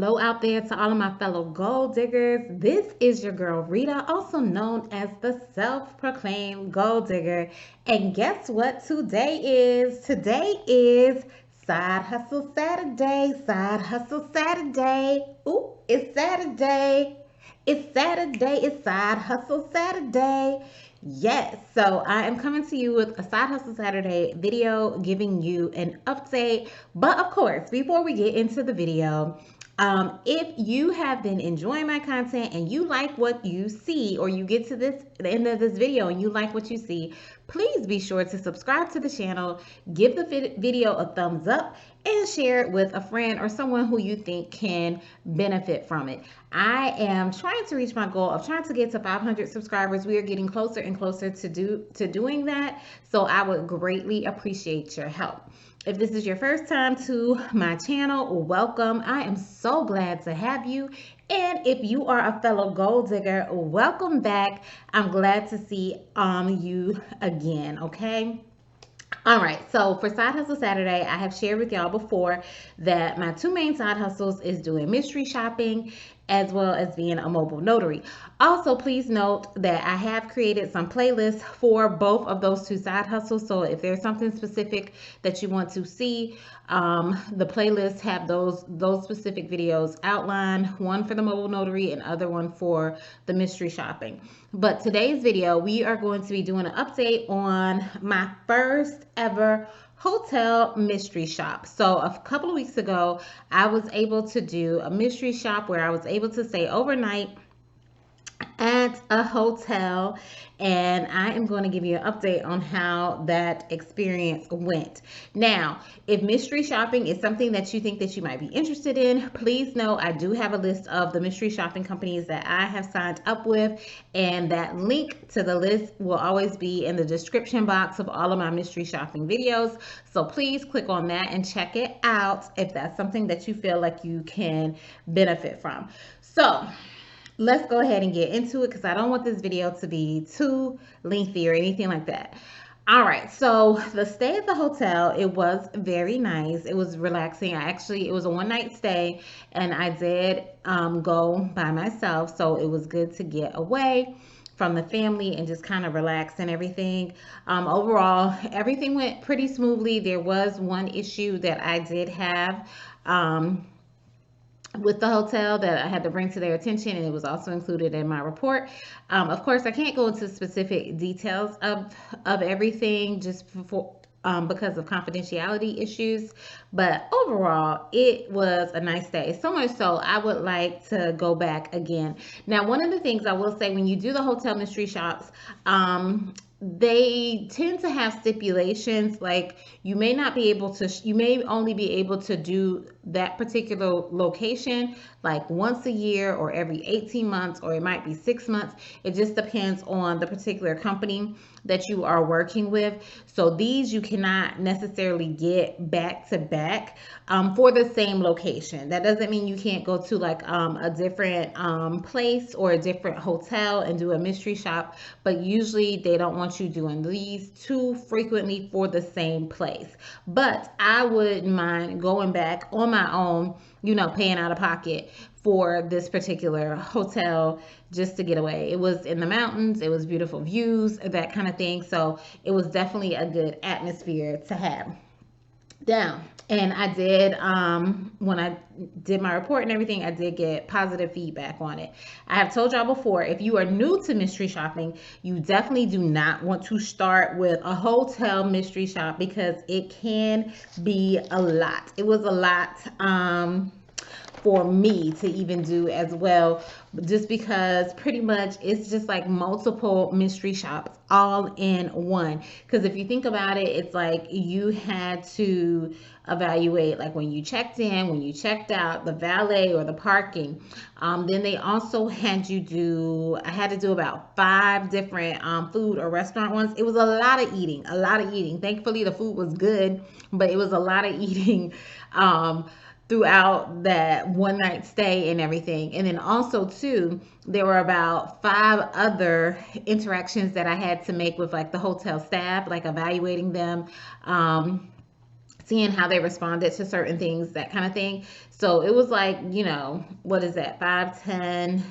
Hello out there to all of my fellow gold diggers. This is your girl Rita, also known as the self-proclaimed gold digger. And guess what today is? Today is Side Hustle Saturday. Side Hustle Saturday. Ooh, it's Saturday. It's Saturday. It's Side Hustle Saturday. Yes, so I am coming to you with a Side Hustle Saturday video giving you an update. But of course, before we get into the video, if you have been enjoying my content and you like what you see, or you get to the end of this video and you like what you see, please be sure to subscribe to the channel, give the video a thumbs up, and share it with a friend or someone who you think can benefit from it. I am trying to reach my goal of trying to get to 500 subscribers. We are getting closer and closer to doing that, so I would greatly appreciate your help. If this is your first time to my channel, welcome. I am so glad to have you. And if you are a fellow gold digger, welcome back. I'm glad to see you again, okay? All right, so for Side Hustle Saturday, I have shared with y'all before that my two main side hustles is doing mystery shopping as well as being a mobile notary. Also, please note that I have created some playlists for both of those two side hustles. So if there's something specific that you want to see, the playlists have those specific videos outlined, one for the mobile notary and other one for the mystery shopping. But today's video, we are going to be doing an update on my first ever hotel mystery shop. So a couple of weeks ago, I was able to do a mystery shop where I was able to stay overnight at a hotel, and I am going to give you an update on how that experience went. Now, if mystery shopping is something that you think that you might be interested in, please know I do have a list of the mystery shopping companies that I have signed up with, and that link to the list will always be in the description box of all of my mystery shopping videos. So please click on that and check it out if that's something that you feel like you can benefit from. So let's go ahead and get into it because I don't want this video to be too lengthy or anything like that. All right, so the stay at the hotel, it was very nice. It was relaxing. It was a one-night stay, and I did go by myself, so it was good to get away from the family and just kind of relax and everything. Overall, everything went pretty smoothly. There was one issue that I did have with the hotel that I had to bring to their attention, and it was also included in my report. Of course, I can't go into specific details of everything just because of confidentiality issues, but overall it was a nice day, so much so I would like to go back again. Now, one of the things I will say, when you do the hotel mystery shops, they tend to have stipulations, like you may only be able to do that particular location like once a year or every 18 months, or it might be 6 months. It just depends on the particular company that you are working with. So these you cannot necessarily get back to back for the same location. That doesn't mean you can't go to like a different place or a different hotel and do a mystery shop, but usually they don't want you doing these too frequently for the same place. But I wouldn't mind going back on my own, paying out of pocket for this particular hotel just to get away. It was in the mountains, it was beautiful views, that kind of thing. So it was definitely a good atmosphere to have down. And I did, when I did my report and everything, I did get positive feedback on it. I have told y'all before, if you are new to mystery shopping, you definitely do not want to start with a hotel mystery shop because it can be a lot. It was a lot for me to even do as well, just because pretty much it's just like multiple mystery shops all in one. Because if you think about it, it's like you had to evaluate like when you checked in, when you checked out, the valet or the parking. Then they also had you do, I had to do about 5 different food or restaurant ones. It was a lot of eating, Thankfully the food was good, but it was a lot of eating throughout that one night stay and everything. And then also too, there were about 5 other interactions that I had to make with like the hotel staff, like evaluating them, seeing how they responded to certain things, that kind of thing. So it was like, what is that, 5, 10,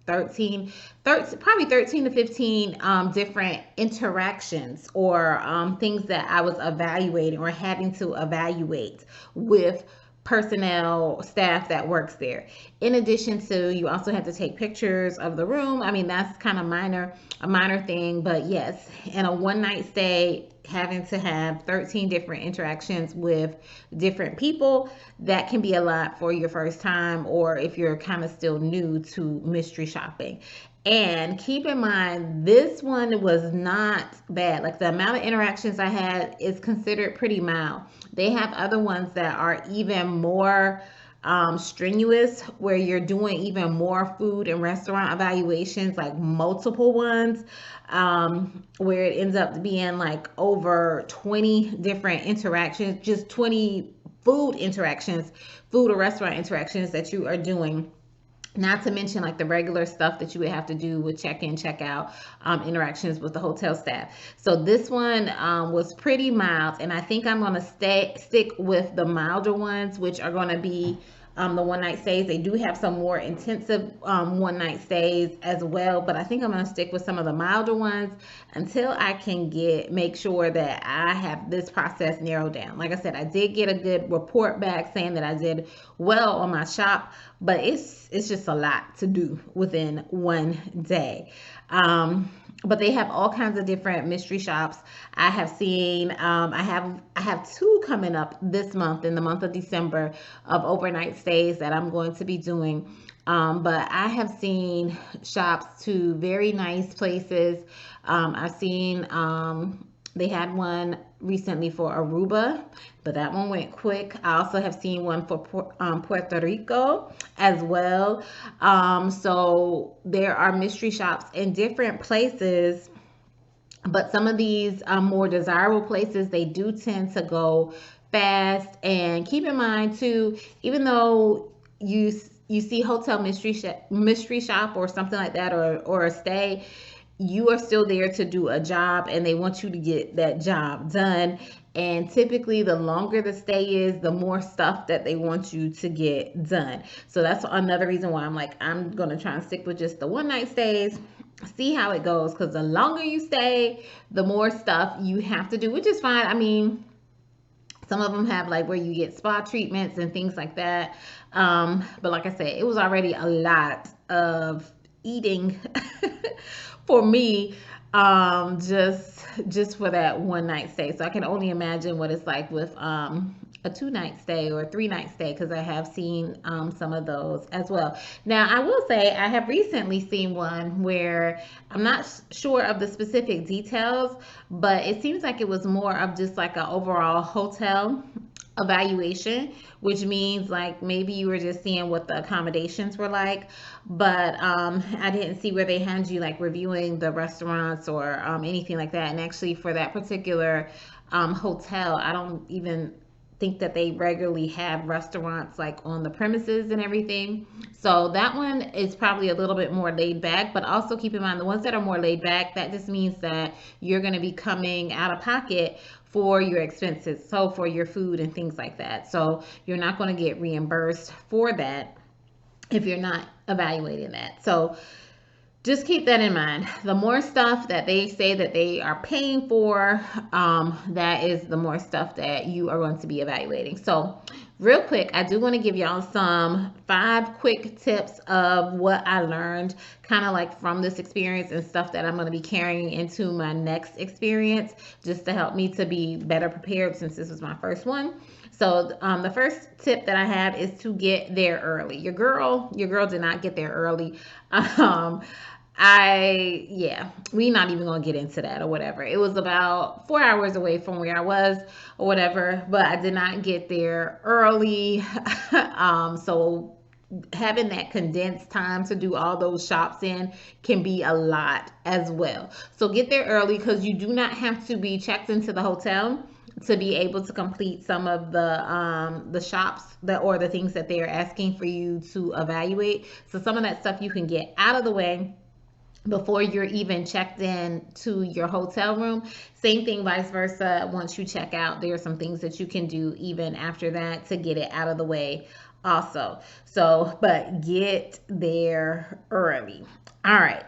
13, 13, probably 13 to 15 different interactions or things that I was evaluating or having to evaluate with personnel staff that works there. In addition to, you also have to take pictures of the room. I mean, that's kind of a minor thing, but yes, in a one night stay, having to have 13 different interactions with different people, that can be a lot for your first time, or if you're kind of still new to mystery shopping. And keep in mind, this one was not bad. Like, the amount of interactions I had is considered pretty mild. They have other ones that are even more strenuous, where you're doing even more food and restaurant evaluations, like multiple ones, where it ends up being like over 20 different interactions, just 20 food or restaurant interactions that you are doing, not to mention like the regular stuff that you would have to do with check in, check out, interactions with the hotel staff. So this one was pretty mild, and I think I'm going to stick with the milder ones, which are going to be the one night stays. They do have some more intensive one night stays as well, but I think I'm going to stick with some of the milder ones until I can make sure that I have this process narrowed down. Like I said, I did get a good report back saying that I did well on my shop, but it's just a lot to do within one day. But they have all kinds of different mystery shops. I have seen, I have two coming up this month, in the month of December, of overnight stays that I'm going to be doing. But I have seen shops to very nice places. I've seen, they had one recently for Aruba, but that one went quick. I also have seen one for Puerto Rico as well. So there are mystery shops in different places, but some of these more desirable places, they do tend to go fast. And keep in mind too, even though you see hotel mystery shop or something like that, or a stay, you are still there to do a job, and they want you to get that job done. And typically, the longer the stay is, the more stuff that they want you to get done. So that's another reason why I'm like, I'm going to try and stick with just the one night stays, see how it goes. Because the longer you stay, the more stuff you have to do, which is fine. I mean, some of them have like where you get spa treatments and things like that. But like I said, it was already a lot of eating for me, just for that one night stay. So I can only imagine what it's like with a 2 night stay or a 3 night stay, because I have seen some of those as well. Now, I will say I have recently seen one where I'm not sure of the specific details, but it seems like it was more of just like an overall hotel evaluation, which means like maybe you were just seeing what the accommodations were like, but I didn't see where they had you like reviewing the restaurants or anything like that. And actually, for that particular hotel, I don't even think that they regularly have restaurants like on the premises and everything. So that one is probably a little bit more laid back, but also keep in mind, the ones that are more laid back, that just means that you're going to be coming out of pocket for your expenses, so for your food and things like that. So you're not going to get reimbursed for that if you're not evaluating that. So just keep that in mind. The more stuff that they say that they are paying for, that is the more stuff that you are going to be evaluating. So real quick, I do want to give y'all some 5 quick tips of what I learned kind of like from this experience, and stuff that I'm going to be carrying into my next experience, just to help me to be better prepared, since this was my first one. So the first tip that I have is to get there early. Your girl did not get there early. We're not even gonna get into that or whatever. It was about 4 hours away from where I was or whatever, but I did not get there early. So having that condensed time to do all those shops in can be a lot as well. So get there early, because you do not have to be checked into the hotel to be able to complete some of the shops or the things that they're asking for you to evaluate. So some of that stuff you can get out of the way before you're even checked in to your hotel room. Same thing, vice versa. Once you check out, there are some things that you can do even after that to get it out of the way also. So, but get there early. All right.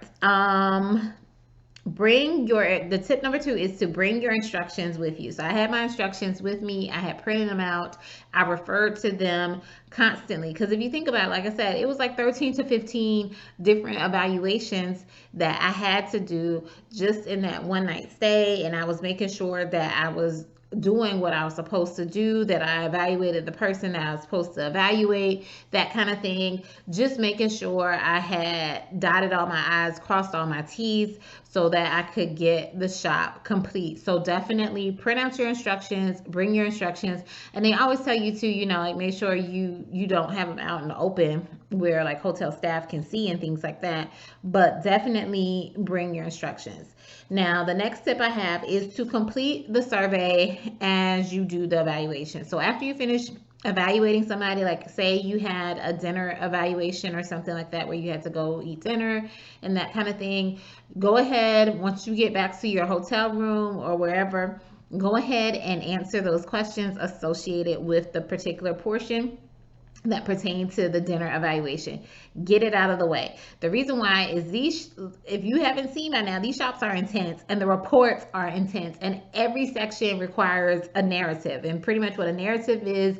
Bring your the tip number 2 is to bring your instructions with you. So I had my instructions with me. I had printed them out. I referred to them constantly because if you think about it, like I said, it was like 13 to 15 different evaluations that I had to do just in that one night stay, and I was making sure that I was doing what I was supposed to do, that I evaluated the person that I was supposed to evaluate, that kind of thing. Just making sure I had dotted all my I's, crossed all my T's so that I could get the shop complete. So definitely print out your instructions, bring your instructions. And they always tell you to, like make sure you don't have them out in the open where like hotel staff can see and things like that. But definitely bring your instructions. Now, the next tip I have is to complete the survey as you do the evaluation. So after you finish evaluating somebody, like say you had a dinner evaluation or something like that where you had to go eat dinner and that kind of thing, go ahead, once you get back to your hotel room or wherever, go ahead and answer those questions associated with the particular portion that pertain to the dinner evaluation. Get it out of the way. The reason why is these, if you haven't seen by now, these shops are intense and the reports are intense, and every section requires a narrative. And pretty much what a narrative is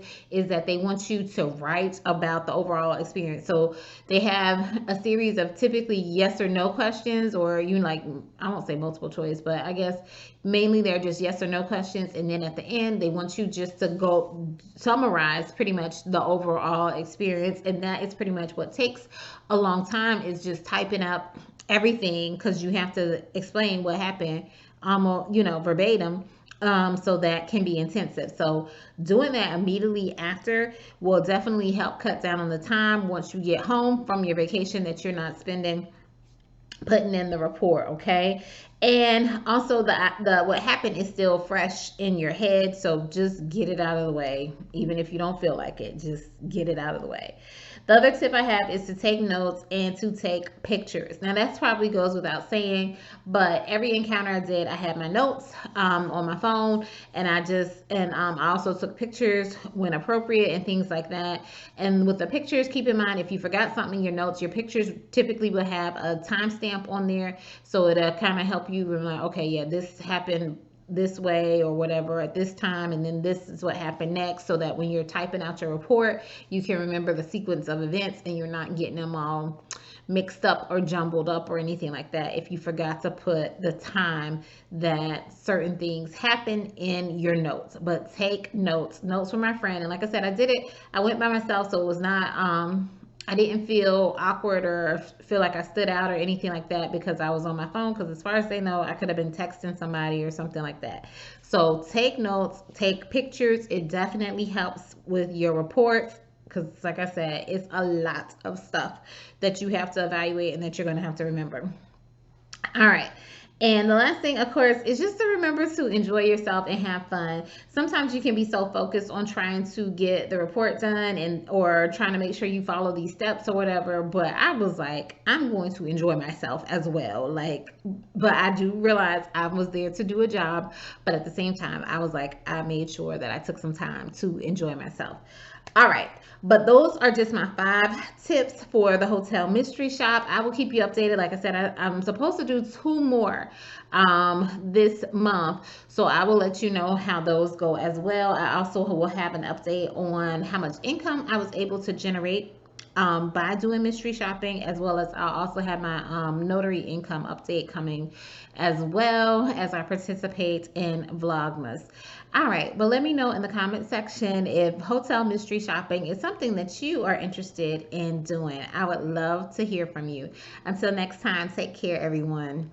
that they want you to write about the overall experience. So they have a series of typically yes or no questions, or like, I won't say multiple choice, but I guess mainly they're just yes or no questions. And then at the end, they want you just to go summarize pretty much the overall experience. And that is pretty much what takes a long time, is just typing up everything, because you have to explain what happened almost, verbatim. So that can be intensive. So doing that immediately after will definitely help cut down on the time once you get home from your vacation that you're not spending putting in the report. Okay. And also the what happened is still fresh in your head, so just get it out of the way. Even if you don't feel like it, just get it out of the way. The other tip I have is to take notes and to take pictures. Now that probably goes without saying, but every encounter I did, I had my notes on my phone, and I also took pictures when appropriate and things like that. And with the pictures, keep in mind, if you forgot something in your notes, your pictures typically will have a timestamp on there, so it'll kind of help you remember, okay, yeah, this happened this way or whatever at this time, and then this is what happened next, so that when you're typing out your report, you can remember the sequence of events and you're not getting them all mixed up or jumbled up or anything like that if you forgot to put the time that certain things happen in your notes. But take notes from my friend. And like I said, I went by myself, so it was not I didn't feel awkward or feel like I stood out or anything like that because I was on my phone. Because as far as they know, I could have been texting somebody or something like that. So take notes, take pictures. It definitely helps with your reports, because like I said, it's a lot of stuff that you have to evaluate and that you're going to have to remember. All right. And the last thing, of course, is just to remember to enjoy yourself and have fun. Sometimes you can be so focused on trying to get the report done or trying to make sure you follow these steps or whatever. But I was like, I'm going to enjoy myself as well. But I do realize I was there to do a job. But at the same time, I was like, I made sure that I took some time to enjoy myself. All right. But those are just my 5 tips for the hotel mystery shop. I will keep you updated. Like I said, I'm supposed to do 2 more this month. So I will let you know how those go as well. I also will have an update on how much income I was able to generate by doing mystery shopping, as well as I'll also have my notary income update coming as well as I participate in Vlogmas. All right, but let me know in the comment section if hotel mystery shopping is something that you are interested in doing. I would love to hear from you. Until next time, take care, everyone.